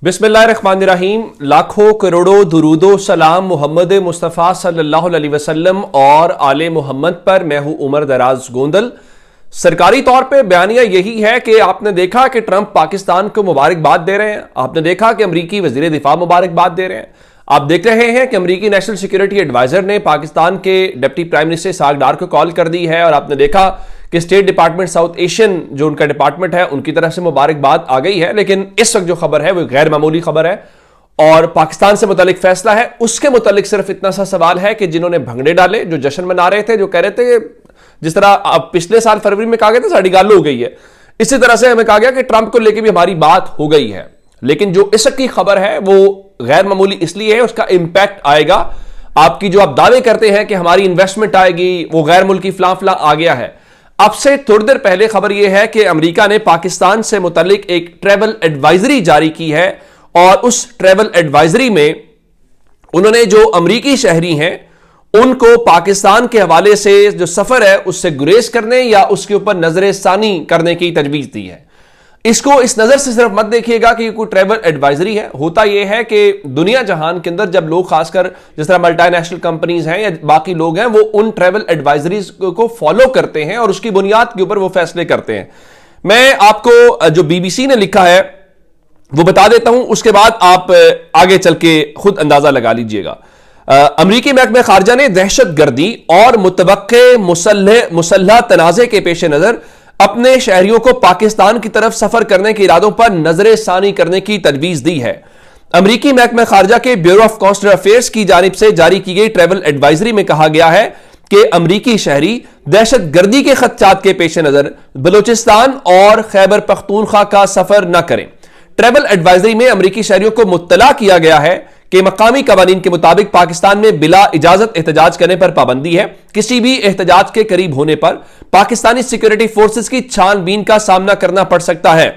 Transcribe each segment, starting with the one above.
बिस्मिल्लाहिर्रहमानिर्रहीम। लाखों करोड़ों दुरूदो सलाम मोहम्मद मुस्तफ़ा सल्लल्लाहु अलैहि वसल्लम और आले मोहम्मद पर। मैं हूं उमर दराज गोंदल। सरकारी तौर पे बयानिया यही है कि आपने देखा कि ट्रंप पाकिस्तान को मुबारकबाद दे रहे हैं, आपने देखा कि अमरीकी वज़ीर दिफा मुबारकबाद दे रहे हैं, आप देख रहे हैं कि अमरीकी नेशनल सिक्योरिटी एडवाइजर ने पाकिस्तान के डिप्टी प्राइम मिनिस्टर इसहाक डार को कॉल कर दी है, और आपने देखा कि स्टेट डिपार्टमेंट साउथ एशियन जो उनका डिपार्टमेंट है उनकी तरफ से मुबारकबाद आ गई है। लेकिन इस वक्त जो खबर है वो गैर मामूली खबर है और पाकिस्तान से मुतालिक फैसला है। उसके मुतालिक सिर्फ इतना सा सवाल है कि जिन्होंने भंगड़े डाले, जो जश्न मना रहे थे, जो कह रहे थे जिस तरह पिछले साल फरवरी में कहा गया था साड़ी गाल हो गई है, इसी तरह से हमें कहा गया कि ट्रंप को लेकर भी हमारी बात हो गई है। लेकिन जो इस वक्त की खबर है वो गैर मामूली इसलिए है, उसका इंपैक्ट आएगा। आपकी जो आप दावे करते हैं कि हमारी इन्वेस्टमेंट आएगी, वो गैर मुल्की फलां फलां आ गया है। अब से थोड़ी देर पहले खबर यह है कि अमेरिका ने पाकिस्तान से मुतालिक एक ट्रैवल एडवाइजरी जारी की है, और उस ट्रैवल एडवाइजरी में उन्होंने जो अमेरिकी शहरी हैं उनको पाकिस्तान के हवाले से जो सफर है उससे गुरेज करने या उसके ऊपर नजर सानी करने की तजवीज दी है। इसको इस नजर से सिर्फ मत देखिएगा कि कोई ट्रैवल एडवाइजरी है। होता यह है कि दुनिया जहान के अंदर जब लोग खासकर जिस तरह मल्टीनेशनल कंपनीज हैं या बाकी लोग हैं वो उन ट्रैवल एडवाइजरीज को फॉलो करते हैं और उसकी बुनियाद के ऊपर वो फैसले करते हैं। मैं आपको जो बीबीसी ने लिखा है वो बता देता हूं, उसके बाद आप आगे चल के खुद अंदाजा लगा लीजिएगा। अमरीकी महकमे खारजा ने दहशत गर्दी और मुतवक्के मुसल्लह तनाज़े के पेश नजर अपने शहरियों को पाकिस्तान की तरफ सफर करने के इरादों पर नजर सानी करने की तजवीज दी है। अमरीकी महकमा खारजा के ब्यूरो ऑफ काउंसलर अफेयर्स की जानिब से जारी की गई ट्रैवल एडवाइजरी में कहा गया है कि अमरीकी शहरी दहशत गर्दी के खदशात के पेश नजर बलूचिस्तान और खैबर पख्तूनख्वा का सफर न करें। ट्रैवल एडवाइजरी में अमरीकी शहरियों को मुत्तला किया गया है कि मकामी कवानीन के मुताबिक पाकिस्तान में बिला इजाजत एहतजाज करने पर पाबंदी है। किसी भी एहतजाज के करीब होने पर पाकिस्तानी सिक्योरिटी फोर्सेस की छानबीन का सामना करना पड़ सकता है।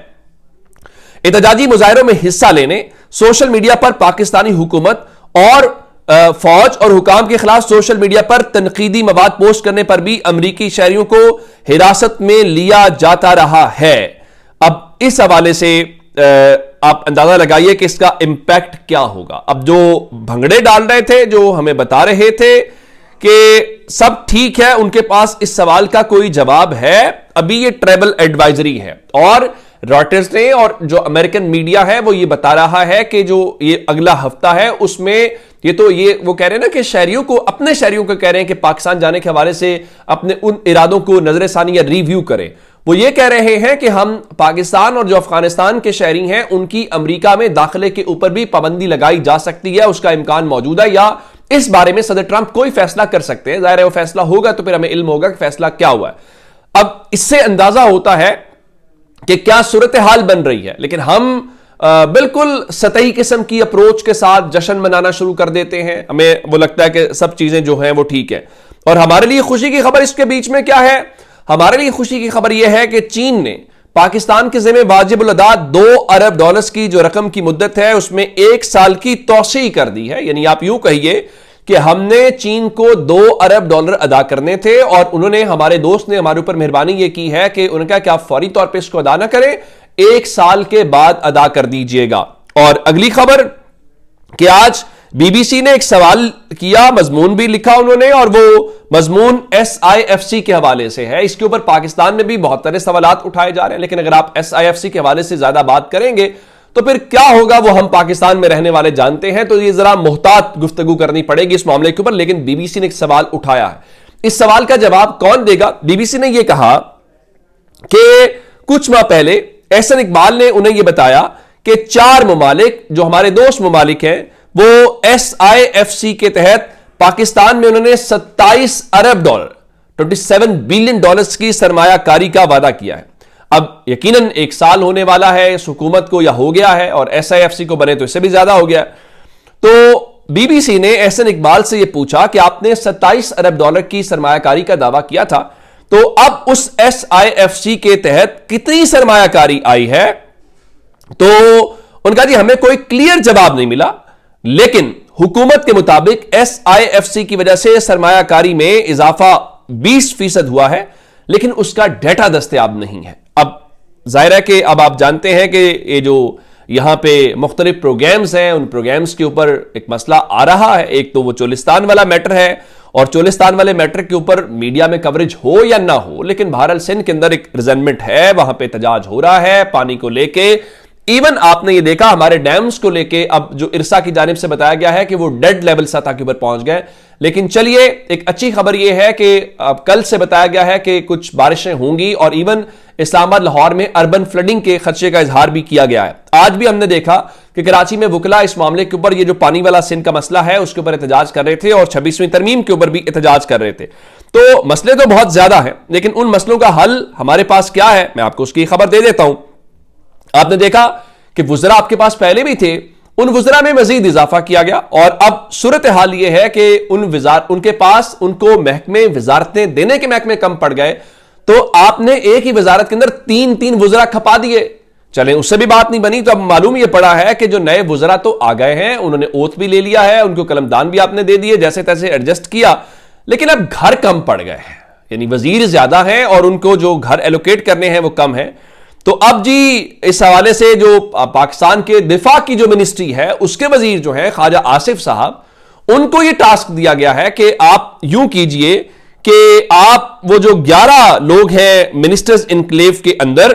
एहतजाजी मुजाहिरों में हिस्सा लेने, सोशल मीडिया पर पाकिस्तानी हुकूमत और फौज और हुकाम के खिलाफ सोशल मीडिया पर तनकीदी मवाद पोस्ट करने पर भी अमरीकी शहरियों को हिरासत में लिया जाता रहा है। अब इस हवाले से आप अंदाजा लगाइए कि इसका इंपैक्ट क्या होगा। अब जो भंगड़े डाल रहे थे, जो हमें बता रहे थे कि सब ठीक है, उनके पास इस सवाल का कोई जवाब है। अभी ये ट्रैवल एडवाइजरी है और रॉयटर्स ने और जो अमेरिकन मीडिया है वो ये बता रहा है कि जो ये अगला हफ्ता है उसमें ये वो कह रहे हैं ना कि शहरियों को, अपने शहरियों को कह रहे हैं कि पाकिस्तान जाने के हवाले से अपने उन इरादों को नजरसानी या रिव्यू करें। वो ये कह रहे हैं कि हम पाकिस्तान और जो अफगानिस्तान के शहरी हैं उनकी अमेरिका में दाखिले के ऊपर भी पाबंदी लगाई जा सकती है, उसका इम्कान मौजूद है, या इस बारे में सदर ट्रंप कोई फैसला कर सकते हैं। जाहिर है वो फैसला होगा तो फिर हमें इल्म होगा कि फैसला क्या हुआ है। अब इससे अंदाजा होता है कि क्या सूरत हाल बन रही है। लेकिन हम बिल्कुल सतही किस्म की अप्रोच के साथ जश्न मनाना शुरू कर देते हैं। हमें वो लगता है कि सब चीजें जो हैं वो ठीक है। और हमारे लिए खुशी की खबर इसके बीच में क्या है? हमारे लिए खुशी की खबर यह है कि चीन ने पाकिस्तान के ज़िम्मे वाजिबुल अदा $2 अरब की जो रकम की मुद्दत है उसमें 1 साल की तौसीह कर दी है। यानी आप यूं कहिए कि हमने चीन को $2 अरब अदा करने थे और उन्होंने, हमारे दोस्त ने हमारे ऊपर मेहरबानी ये की है कि उन्होंने कहा कि आप फौरी तौर पर इसको अदा ना करें, 1 साल के बाद अदा कर दीजिएगा। और अगली खबर कि आज बीबीसी ने एक सवाल किया, मजमून भी लिखा उन्होंने, और वो मजमून SIFC के हवाले से है। इसके ऊपर पाकिस्तान में भी बहुत सारे सवालात उठाए जा रहे हैं, लेकिन अगर आप SIFC के हवाले से ज्यादा बात करेंगे तो फिर क्या होगा वो हम पाकिस्तान में रहने वाले जानते हैं। तो ये जरा मुहतात गुफ्तगू करनी पड़ेगी इस मामले के ऊपर। लेकिन बीबीसी ने एक सवाल उठाया है, इस सवाल का जवाब कौन देगा? बीबीसी ने यह कहा कि कुछ माह पहले एहसन इकबाल ने उन्हें यह बताया कि 4 ममालिक जो हमारे दोस्त ममालिक हैं वो SIFC के तहत पाकिस्तान में उन्होंने $27 अरब $27 बिलियन की सरमायाकारी का वादा किया है। अब यकीनन 1 साल होने वाला है इस हुकूमत को, या हो गया है, और SIFC को बने तो इससे भी ज्यादा हो गया। तो बीबीसी ने एहसन इकबाल से यह पूछा कि आपने $27 अरब की सरमायाकारी का दावा किया था, तो अब उस SIFC के तहत कितनी सरमायाकारी आई है? तो उनका जी हमें कोई क्लियर जवाब नहीं मिला, लेकिन हुकूमत के मुताबिक SIFC की वजह से सरमायाकारी में इजाफा 20% हुआ है, लेकिन उसका डेटा दस्तयाब नहीं है। अब जाहिर है कि अब आप जानते हैं कि ये जो یہاں پہ مختلف پروگرامز ہیں, ان پروگرامز کے اوپر ایک مسئلہ آ رہا ہے. ایک تو وہ چولستان والا میٹر ہے, اور چولستان والے میٹر کے اوپر میڈیا میں کوریج ہو یا نہ ہو, لیکن بہرحال سندھ کے اندر ایک ریزنمنٹ ہے, وہاں پہ احتجاج ہو رہا ہے پانی کو لے کے. ایون آپ نے یہ دیکھا ہمارے ڈیمز کو لے کے اب جو ارسا کی جانب سے بتایا گیا ہے کہ وہ ڈیڈ لیول سطح کے اوپر پہنچ گئے. لیکن چلیے ایک اچھی خبر یہ ہے کہ اب کل سے بتایا گیا ہے کہ کچھ بارشیں ہوں گی, اور ایون اسلام آباد لاہور میں اربن فلڈنگ کے خدشے کا اظہار بھی کیا گیا ہے. آج بھی ہم نے دیکھا کہ کراچی میں وکلا اس معاملے کے اوپر, یہ جو پانی والا سندھ کا مسئلہ ہے اس کے اوپر احتجاج کر رہے تھے, اور 26ویں ترمیم کے اوپر بھی احتجاج کر رہے تھے. تو مسئلے تو بہت زیادہ ہیں, لیکن ان مسئلوں کا حل ہمارے پاس کیا ہے, میں آپ کو اس کی خبر دے دیتا ہوں. آپ نے دیکھا کہ وزراء آپ کے پاس پہلے بھی تھے, ان وزراء میں مزید اضافہ کیا گیا, اور اب صورتحال یہ ہے کہ ان کے پاس ان کو محکمے وزارتیں دینے کے محکمے کم پڑ گئے, تو آپ نے ایک ہی وزارت کے اندر تین وزراء کھپا دیے. چلیں اس سے بھی بات نہیں بنی, تو اب معلوم یہ پڑا ہے کہ جو نئے وزراء تو آ گئے ہیں, انہوں نے اوتھ بھی لے لیا ہے, ان کو قلمدان بھی آپ نے دے دیے, جیسے تیسے ایڈجسٹ کیا, لیکن اب گھر کم پڑ گئے ہیں. یعنی وزیر زیادہ ہیں اور ان کو جو گھر ایلوکیٹ کرنے ہیں وہ کم ہیں. تو اب جی اس حوالے سے جو پاکستان کے دفاع کی جو منسٹری ہے اس کے وزیر جو ہیں خواجہ آصف صاحب, ان کو یہ ٹاسک دیا گیا ہے کہ آپ یوں کیجئے کہ آپ وہ جو 11 لوگ ہیں منسٹرز انکلیو کے اندر,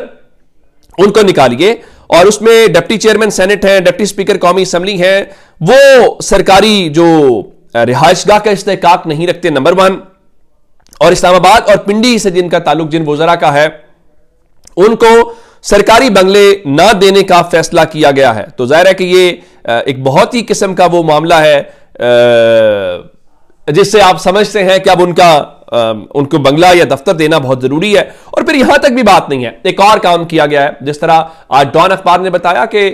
ان کو نکالیے, اور اس میں ڈپٹی چیئرمین سینٹ ہیں, ڈپٹی سپیکر قومی اسمبلی ہیں, وہ سرکاری جو رہائش گاہ کا استحقاق نہیں رکھتے نمبر 1, اور اسلام آباد اور پنڈی سے جن کا تعلق جن وزراء کا ہے ان کو سرکاری بنگلے نہ دینے کا فیصلہ کیا گیا ہے. تو ظاہر ہے کہ یہ ایک بہت ہی قسم کا وہ معاملہ ہے جس سے آپ سمجھتے ہیں کہ اب ان کو بنگلہ یا دفتر دینا بہت ضروری ہے. اور پھر یہاں تک بھی بات نہیں ہے, ایک اور کام کیا گیا ہے. جس طرح آج ڈان اخبار نے بتایا کہ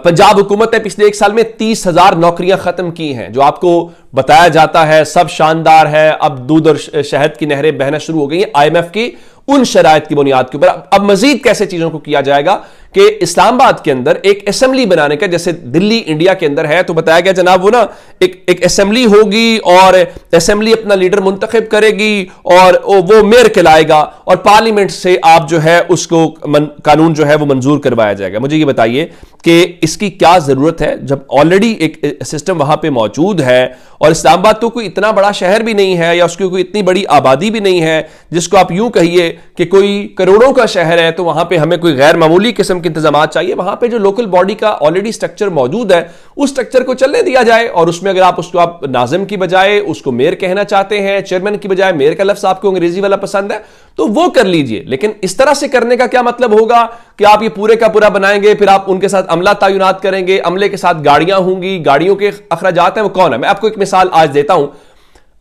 پنجاب حکومت نے پچھلے 1 سال میں 30,000 نوکریاں ختم کی ہیں, جو آپ کو بتایا جاتا ہے سب شاندار ہے. اب دودھ اور شہد کی نہریں بہنا شروع ہو گئی ہیں IMF کی ان شرائط کی بنیاد کے اوپر. اب مزید کیسے چیزوں کو کیا جائے گا کہ اسلام آباد کے اندر ایک اسمبلی بنانے کا, جیسے دلی انڈیا کے اندر ہے, تو بتایا گیا جناب وہ نا ایک اسمبلی ہوگی, اور اسمبلی اپنا لیڈر منتخب کرے گی, اور وہ میئر کہلائے گا, اور پارلیمنٹ سے آپ جو ہے اس کو قانون جو ہے وہ منظور کروایا جائے گا. مجھے یہ بتائیے کہ اس کی کیا ضرورت ہے جب آلریڈی ایک سسٹم وہاں پہ موجود ہے, اور اسلام آباد تو کوئی اتنا بڑا شہر بھی نہیں ہے, یا اس کی کوئی اتنی بڑی آبادی بھی نہیں ہے جس کو آپ یوں کہیے کہ کوئی کروڑوں کا شہر ہے, تو وہاں پہ ہمیں کوئی غیر معمولی قسم کے انتظامات چاہیے. وہاں پہ جو لوکل باڈی کا آلریڈی سٹرکچر موجود ہے اس سٹرکچر کو چلنے دیا جائے, اور اس میں اگر آپ اس کو آپ ناظم کی بجائے اس کو میئر کہنا چاہتے ہیں, چیئرمین کی بجائے میئر کا لفظ آپ کو انگریزی والا پسند ہے, تو وہ کر لیجئے. لیکن اس طرح سے کرنے کا کیا مطلب ہوگا کہ آپ یہ پورے کا پورا بنائیں گے, پھر آپ ان کے ساتھ عملہ تعینات کریں گے, عملے کے ساتھ گاڑیاں ہوں گی, گاڑیوں کے اخراجات ہیں وہ کون ہے. میں آپ کو ایک مثال آج دیتا ہوں.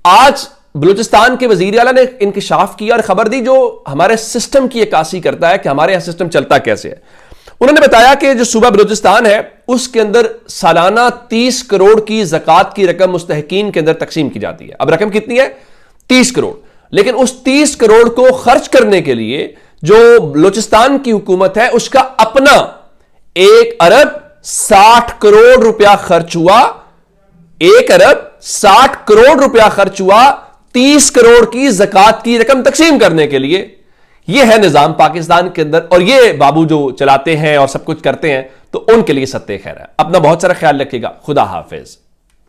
آج بلوچستان کے وزیر اعلیٰ نے انکشاف کیا اور خبر دی جو ہمارے سسٹم کی عکاسی کرتا ہے کہ ہمارے یہاں سسٹم چلتا کیسے ہے. انہوں نے بتایا کہ جو صوبہ بلوچستان ہے اس کے اندر سالانہ 30 کروڑ کی زکوٰۃ کی رقم مستحقین کے اندر تقسیم کی جاتی ہے. اب رقم کتنی ہے؟ 30 کروڑ. لیکن اس 30 کروڑ کو خرچ کرنے کے لیے جو بلوچستان کی حکومت ہے اس کا اپنا 1 ارب 60 کروڑ روپیہ خرچ ہوا. 1 ارب 60 کروڑ روپیہ خرچ ہوا 30 کروڑ کی زکوٰۃ کی رقم تقسیم کرنے کے لیے. یہ ہے نظام پاکستان کے اندر, اور یہ بابو جو چلاتے ہیں اور سب کچھ کرتے ہیں تو ان کے لیے ستہ خیر ہے. اپنا بہت سارا خیال رکھیے گا. خدا حافظ.